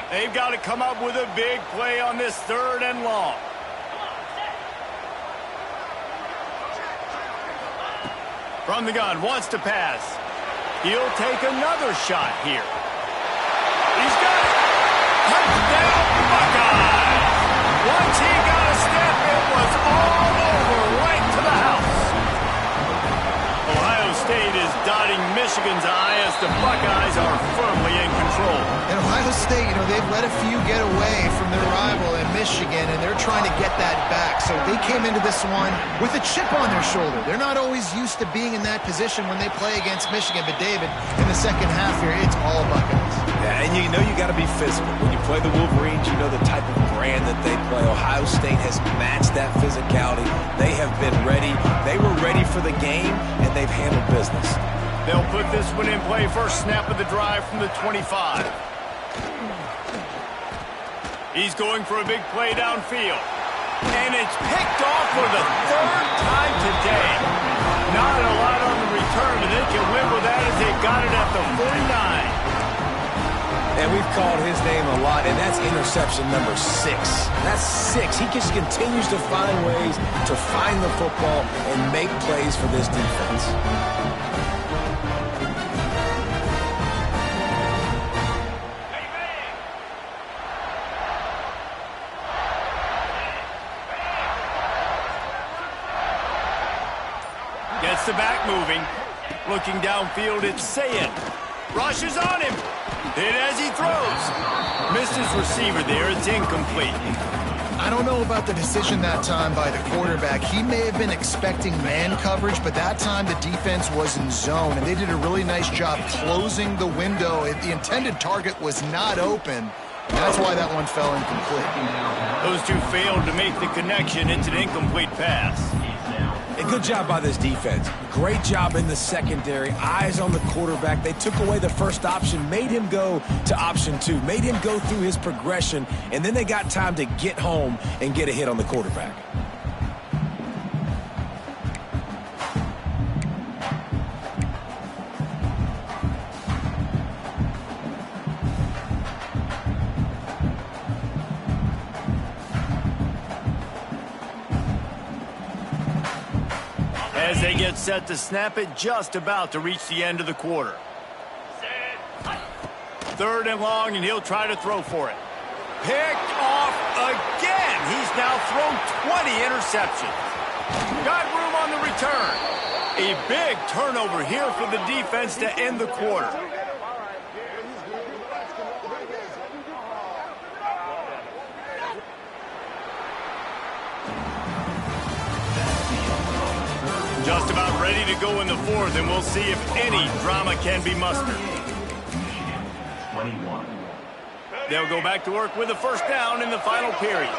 They've got to come up with a big play on this 3rd and long. From the gun, wants to pass. He'll take another shot here. He's got it. Touchdown, Buckeyes. Once he got a step, it was all over, right to the house. Ohio State is dotting Michigan's eye as the Buckeyes are firmly in control. And Ohio State, they've let a few get away from their rival in Michigan, and they're trying to get that back. So they came into this one with a chip on their shoulder. They're not always used to being in that position when they play against Michigan. But, David, in the second half here, it's all Buckeyes. Yeah, and you know you got to be physical. When you play the Wolverines, you know the type of brand that they play. Ohio State has matched that physicality. They have been ready. They were ready for the game, and they've handled business. They'll put this one in play. First snap of the drive from the 25. He's going for a big play downfield. And it's picked off for the 3rd time today. Not a lot on the return, but they can win with that as they got it at the 49. And we've called his name a lot, and that's interception number 6. That's 6. He just continues to find ways to find the football and make plays for this defense. Gets the back moving. Looking downfield, it's Ncaa. Rushes on him. Hit as he throws. Missed his receiver there. It's incomplete. I don't know about the decision that time by the quarterback. He may have been expecting man coverage, but that time the defense was in zone, and they did a really nice job closing the window. The intended target was not open. That's why that one fell incomplete. Those two failed to make the connection. It's an incomplete pass. A good job by this defense. Great job in the secondary. Eyes on the quarterback. They took away the first option, made him go to option 2, made him go through his progression, and then they got time to get home and get a hit on the quarterback. As they get set to snap it, just about to reach the end of the quarter. 3rd and long, and he'll try to throw for it. Picked off again. He's now thrown 20 interceptions. Got room on the return. A big turnover here for the defense to end the quarter. Just about ready to go in the 4th, and we'll see if any drama can be mustered. 21. They'll go back to work with a first down in the final period.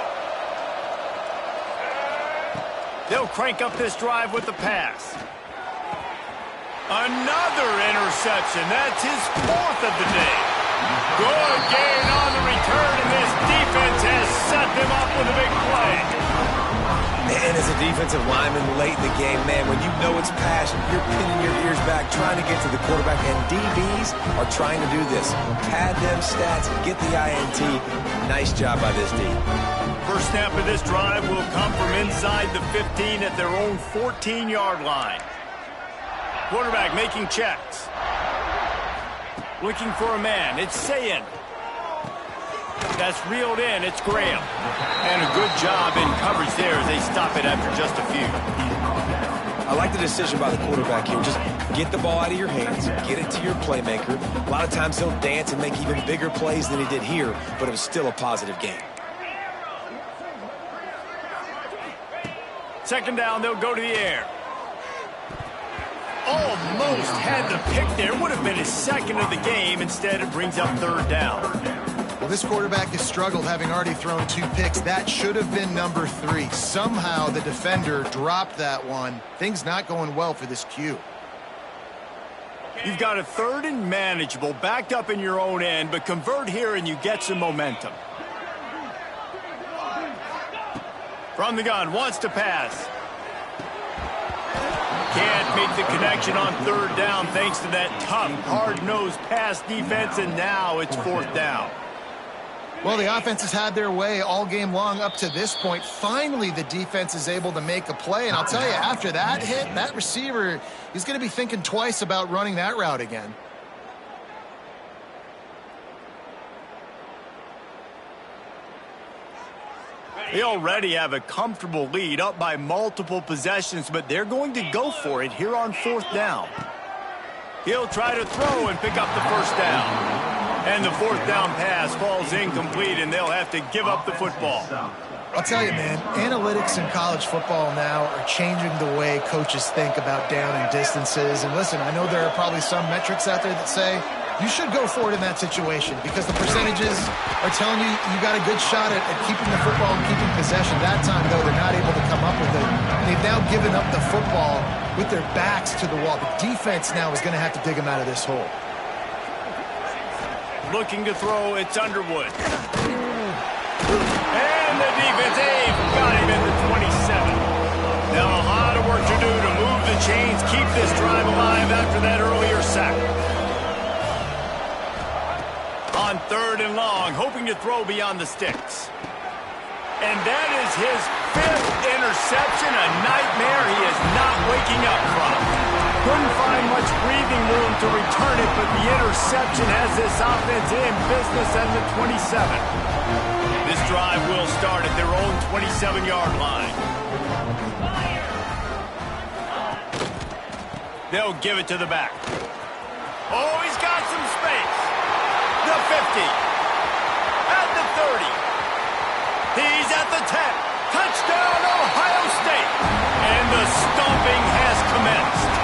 They'll crank up this drive with the pass. Another interception. That's his 4th of the day. Good gain on the return, and this defense has set them up with a big play. And as a defensive lineman late in the game, man, when you know it's passion, you're pinning your ears back, trying to get to the quarterback, and DBs are trying to do this. Pad them stats, get the INT. Nice job by this D. First snap of this drive will come from inside the 15 at their own 14-yard line. Quarterback making checks. Looking for a man. It's Ncaa. That's reeled in. It's Graham. And a good job in coverage there as they stop it after just a few. I like the decision by the quarterback here. Just get the ball out of your hands, get it to your playmaker. A lot of times he'll dance and make even bigger plays than he did here, but it was still a positive game. 2nd down, they'll go to the air. Almost had the pick there. Would have been his 2nd of the game. Instead, it brings up 3rd down. Well, this quarterback has struggled, having already thrown 2 picks. That should have been number 3. Somehow the defender dropped that one. Things not going well for this Q. You've got a 3rd and manageable, backed up in your own end, but convert here and you get some momentum. From the gun, wants to pass. Can't make the connection on 3rd down thanks to that tough, hard-nosed pass defense, and now it's 4th down. Well, the offense has had their way all game long up to this point. Finally, the defense is able to make a play. And I'll tell you, after that hit, that receiver, he's going to be thinking twice about running that route again. They already have a comfortable lead, up by multiple possessions, but they're going to go for it here on 4th down. He'll try to throw and pick up the first down. And the 4th down pass falls incomplete, and they'll have to give up the football. I'll tell you, man, analytics in college football now are changing the way coaches think about down and distances. And listen, I know there are probably some metrics out there that say you should go for it in that situation because the percentages are telling you you got a good shot at keeping the football and keeping possession. That time, though, they're not able to come up with it. They've now given up the football with their backs to the wall. The defense now is going to have to dig them out of this hole. Looking to throw, it's Underwood. And the defense, got him in the 27. Now a lot of work to do to move the chains, keep this drive alive after that earlier sack. On 3rd and long, hoping to throw beyond the sticks. And that is his 5th interception, a nightmare he is not waking up from. Couldn't find much breathing room to return it, but the interception has this offense in business at the 27. This drive will start at their own 27-yard line. They'll give it to the back. Oh, he's got some space. The 50. At the 30. He's at the 10. Touchdown, Ohio State. And the stomping has commenced.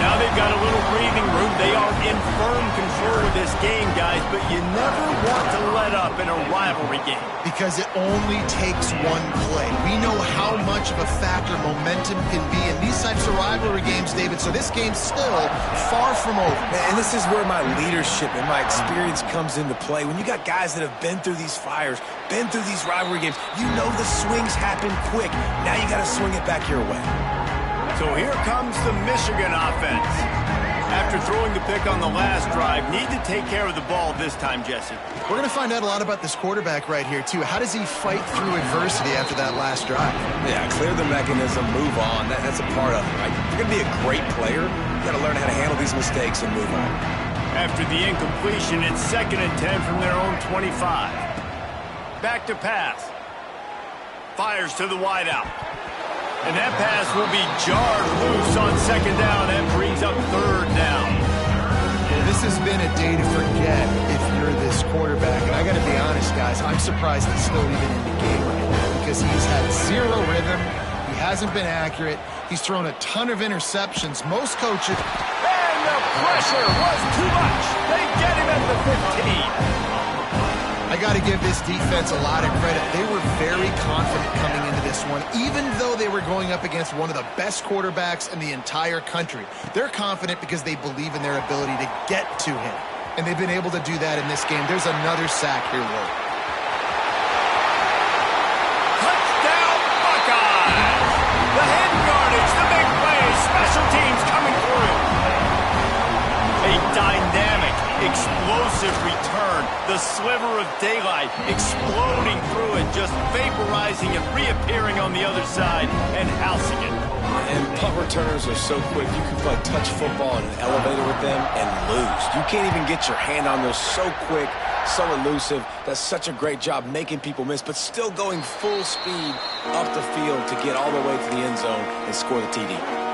Now they've got a little breathing room. They are in firm control of this game, guys, but you never want to let up in a rivalry game. Because it only takes one play. We know how much of a factor momentum can be in these types of rivalry games, David, so this game's still far from over. And this is where my leadership and my experience comes into play. When you got guys that have been through these fires, been through these rivalry games, you know the swings happen quick. Now you got to swing it back your way. So here comes the Michigan offense. After throwing the pick on the last drive, need to take care of the ball this time, Jesse. We're going to find out a lot about this quarterback right here, too. How does he fight through adversity after that last drive? Yeah, clear the mechanism, move on. That's a part of it, right? If you're going to be a great player, you got to learn how to handle these mistakes and move on. After the incompletion, it's 2nd and 10 from their own 25. Back to pass. Fires to the wideout. And that pass will be jarred loose on 2nd down. That brings up 3rd down. Well, this has been a day to forget if you're this quarterback. And I got to be honest, guys, I'm surprised he's still even in the game right now because he's had zero rhythm. He hasn't been accurate. He's thrown a ton of interceptions. Most coaches... And the pressure was too much. They get him at the 15. I got to give this defense a lot of credit. They were very confident coming into this one, even though they were going up against one of the best quarterbacks in the entire country. They're confident because they believe in their ability to get to him, and they've been able to do that in this game. There's another sack here, Will. Touchdown, Buckeyes! The head yardage, the big play, special teams coming through. A dynamic, explosive return. The sliver of daylight exploding through it, just vaporizing and reappearing on the other side and housing it. And punt returners are so quick. You can play touch football in an elevator with them and lose. You can't even get your hand on those. So quick, so elusive. That's such a great job making people miss, but still going full speed up the field to get all the way to the end zone and score the TD.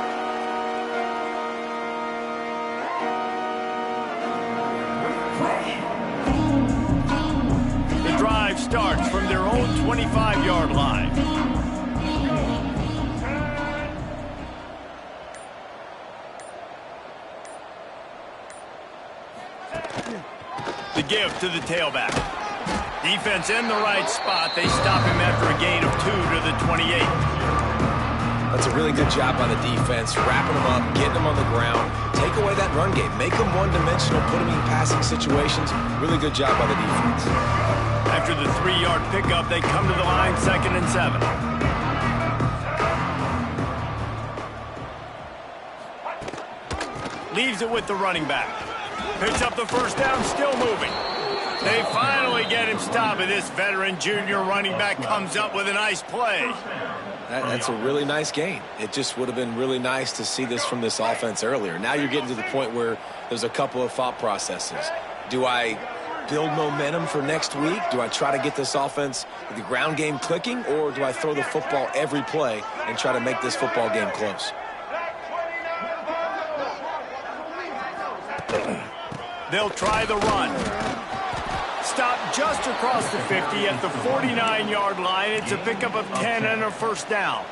Starts from their own 25-yard line. The give to the tailback. Defense in the right spot. They stop him after a gain of 2 to the 28. That's a really good job by the defense, wrapping them up, getting them on the ground, take away that run game, make them one-dimensional, put them in passing situations. Really good job by the defense. After the 3-yard pickup, they come to the line, 2nd and 7. Leaves it with the running back. Picks up the first down, still moving. They finally get him stopped, and this veteran junior running back comes up with a nice play. That's a really nice gain. It just would have been really nice to see this from this offense earlier. Now you're getting to the point where there's a couple of thought processes. Do I build momentum for next week? Do I try to get this offense, the ground game clicking, or do I throw the football every play and try to make this football game close? They'll try the run. Stop just across the 50 at the 49-yard line. It's a pickup of 10 and a first down.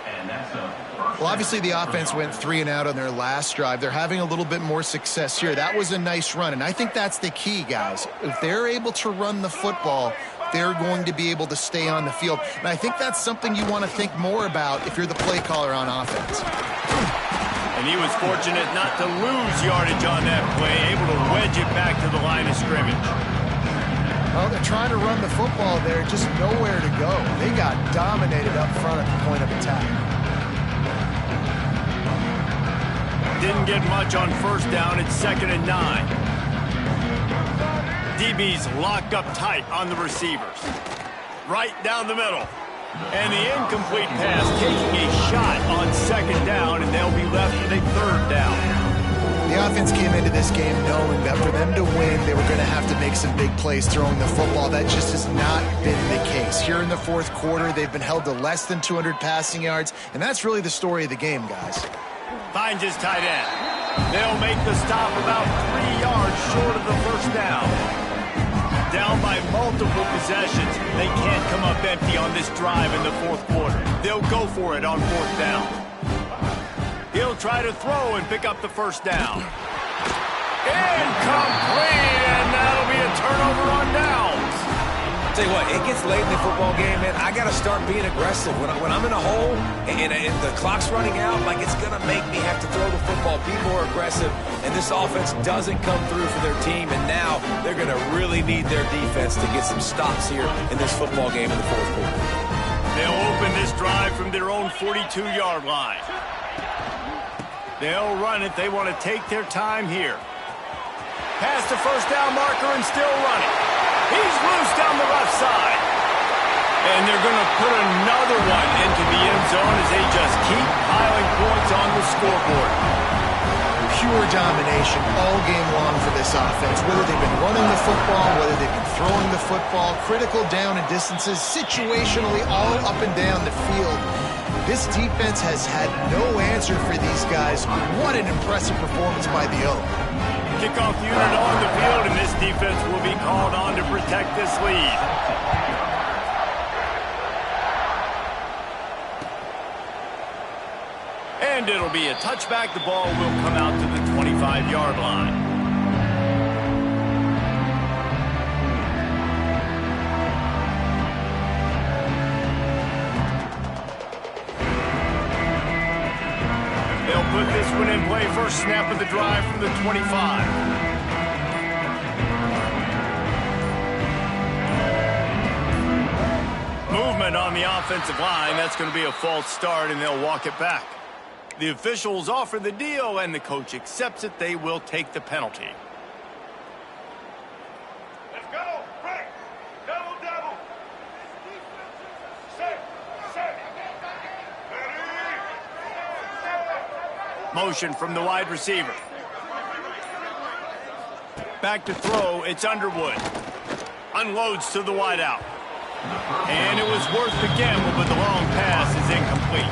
Well, obviously the offense went 3 and out on their last drive. They're having a little bit more success here. That was a nice run, and I think that's the key, guys. If they're able to run the football, they're going to be able to stay on the field. And I think that's something you want to think more about if you're the play caller on offense. And he was fortunate not to lose yardage on that play, able to wedge it back to the line of scrimmage. Well, they're trying to run the football there, just nowhere to go. They got dominated up front at the point of attack. Didn't get much on first down. It's 2nd and 9. DB's locked up tight on the receivers. Right down the middle. And the incomplete pass taking a shot on 2nd down, and they'll be left with a 3rd down. The offense came into this game knowing that for them to win, they were going to have to make some big plays throwing the football. That just has not been the case. Here in the fourth quarter, they've been held to less than 200 passing yards, and that's really the story of the game, guys. Finds his tight end. They'll make the stop about 3 yards short of the first down. down by multiple possessions. They can't come up empty on this drive in the fourth quarter. They'll go for it on fourth down. He'll try to throw and pick up the first down. Incomplete, and that'll be a turnover on downs. Tell you what, it gets late in the football game, man. I got to start being aggressive. When I'm in a hole and the clock's running out, like it's going to make me have to throw the football, be more aggressive, and this offense doesn't come through for their team, and now they're going to really need their defense to get some stops here in this football game in the fourth quarter. They'll open this drive from their own 42-yard line. They'll run it. They want to take their time here. Past the first down marker and still running. He's loose down the left side. And they're going to put another one into the end zone as they just keep piling points on the scoreboard. Pure domination all game long for this offense. Whether they've been running the football, whether they've been throwing the football, critical down and distances, situationally all up and down the field. This defense has had no answer for these guys. What an impressive performance by the Oak. Kickoff unit on the field, and this defense will be called on to protect this lead. And it'll be a touchback. The ball will come out to the 25-yard line. Put this one in play. First snap of the drive from the 25. Movement on the offensive line. That's going to be a false start, and they'll walk it back. The officials offer the deal, and the coach accepts it. They will take the penalty. Let's go. Break. Double, double. Set. Set. Motion from the wide receiver. Back to throw. It's Underwood. Unloads to the wideout. And it was worth the gamble, but the long pass is incomplete.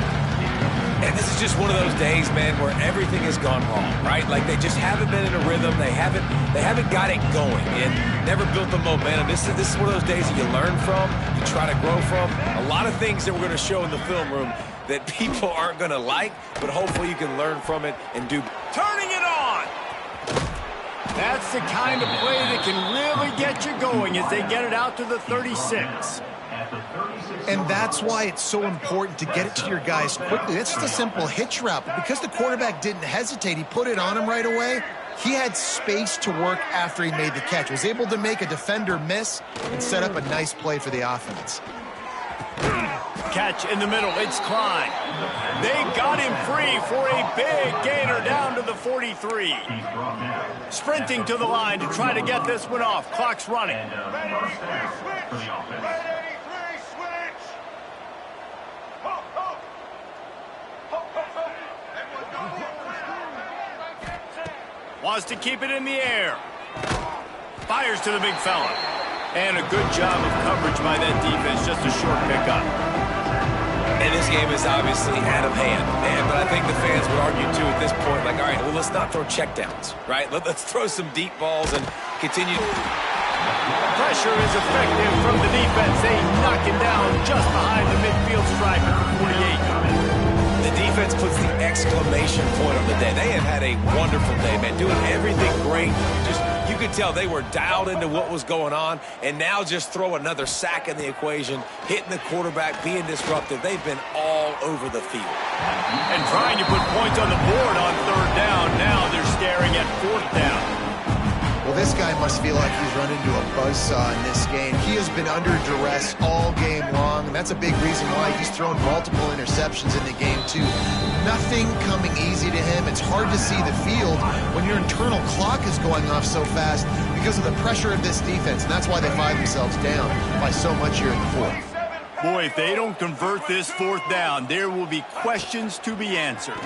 And this is just one of those days, man, where everything has gone wrong, right? Like they just haven't been in a rhythm. They haven't got it going and never built the momentum. This is one of those days that you learn from, you try to grow from. A lot of things that we're going to show in the film room that people aren't going to like, but hopefully you can learn from it and do. Turning it on. That's the kind of play that can really get you going as they get it out to the 36. And that's why it's so important to get it to your guys quickly. It's just a simple hitch route. But because the quarterback didn't hesitate, he put it on him right away. He had space to work after he made the catch. Was able to make a defender miss and set up a nice play for the offense. Catch in the middle. It's Klein. They got him free for a big gainer down to the 43. Sprinting to the line to try to get this one off. Clock's running. Wants to keep it in the air. Fires to the big fella. And a good job of coverage by that defense. Just a short pickup. And this game is obviously out of hand, man. But I think the fans would argue, too, at this point, like, all right, well, let's not throw checkdowns, right? Let's throw some deep balls and continue. Pressure is effective from the defense. They knock him down just behind the midfield stripe at the 48. The defense puts the exclamation point on the day. They have had a wonderful day, man, doing everything great. Just, you could tell they were dialed into what was going on, and now just throw another sack in the equation, hitting the quarterback, being disruptive. They've been all over the field. And trying to put points on the board on third down. Now they're staring at fourth down. Well, this guy must feel like he's run into a buzzsaw in this game. He has been under duress all game long, and that's a big reason why he's thrown multiple interceptions in the game, too. Nothing coming easy to him. It's hard to see the field when your internal clock is going off so fast because of the pressure of this defense, and that's why they find themselves down by so much here in the fourth. Boy, if they don't convert this fourth down, there will be questions to be answered.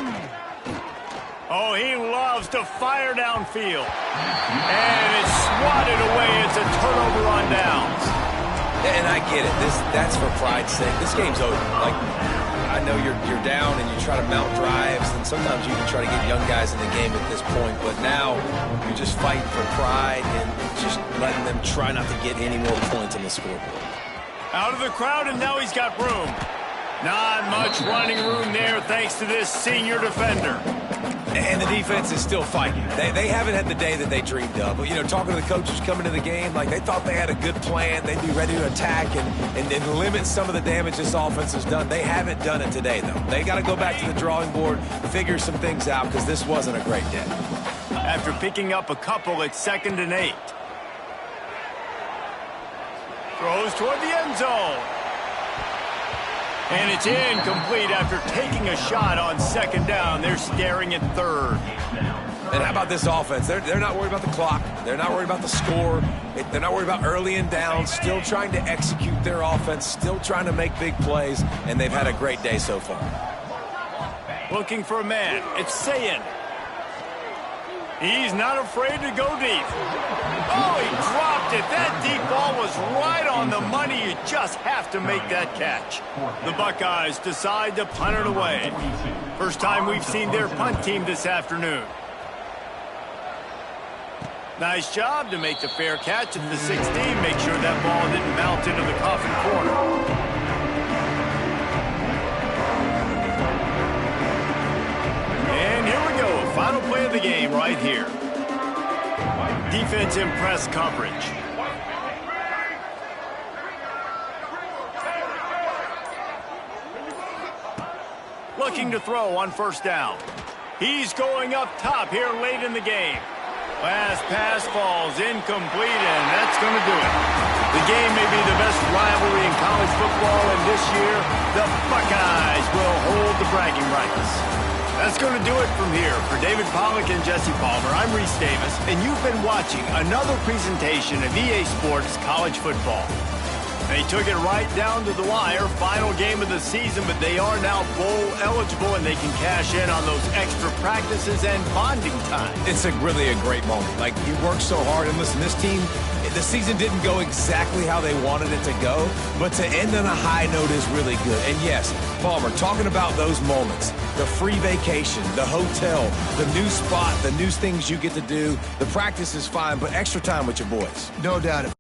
Oh, he loves to fire downfield. And it's swatted away. It's a turnover on downs. And I get it. That's for pride's sake. This game's over. Like, I know you're down and you try to mount drives and sometimes you can try to get young guys in the game at this point, but now you're just fighting for pride and just letting them try not to get any more points on the scoreboard. Out of the crowd, and now he's got room. Not much running room there thanks to this senior defender. And the defense is still fighting. They haven't had the day that they dreamed of. But, you know, talking to the coaches coming to the game, like they thought they had a good plan. They'd be ready to attack and limit some of the damage this offense has done. They haven't done it today, though. They got to go back to the drawing board, figure some things out, because this wasn't a great day. After picking up a couple, it's 2nd and 8. Throws toward the end zone. And it's incomplete after taking a shot on 2nd down. They're staring at 3rd. And how about this offense? They're not worried about the clock. They're not worried about the score. They're not worried about early and down. Still trying to execute their offense. Still trying to make big plays. And they've had a great day so far. Looking for a man. It's Ncaa. He's not afraid to go deep. Oh, he dropped it. That deep ball was right on the money. You just have to make that catch. The Buckeyes decide to punt it away. First time we've seen their punt team this afternoon. Nice job to make the fair catch at the 16. Make sure that ball didn't mount into the coffin corner. Final play of the game right here. Defense in press coverage. Looking to throw on 1st down. He's going up top here late in the game. Last pass falls incomplete, and that's going to do it. The game may be the best rivalry in college football, and this year, the Buckeyes will hold the bragging rights. That's going to do it from here. For David Pollack and Jesse Palmer, I'm Reese Davis, and you've been watching another presentation of EA Sports College Football. They took it right down to the wire, final game of the season, but they are now bowl eligible, and they can cash in on those extra practices and bonding time. It's really a great moment. Like, you worked so hard, and listen, this team, the season didn't go exactly how they wanted it to go, but to end on a high note is really good. And yes, Palmer, talking about those moments, the free vacation, the hotel, the new spot, the new things you get to do, the practice is fine, but extra time with your boys. No doubt.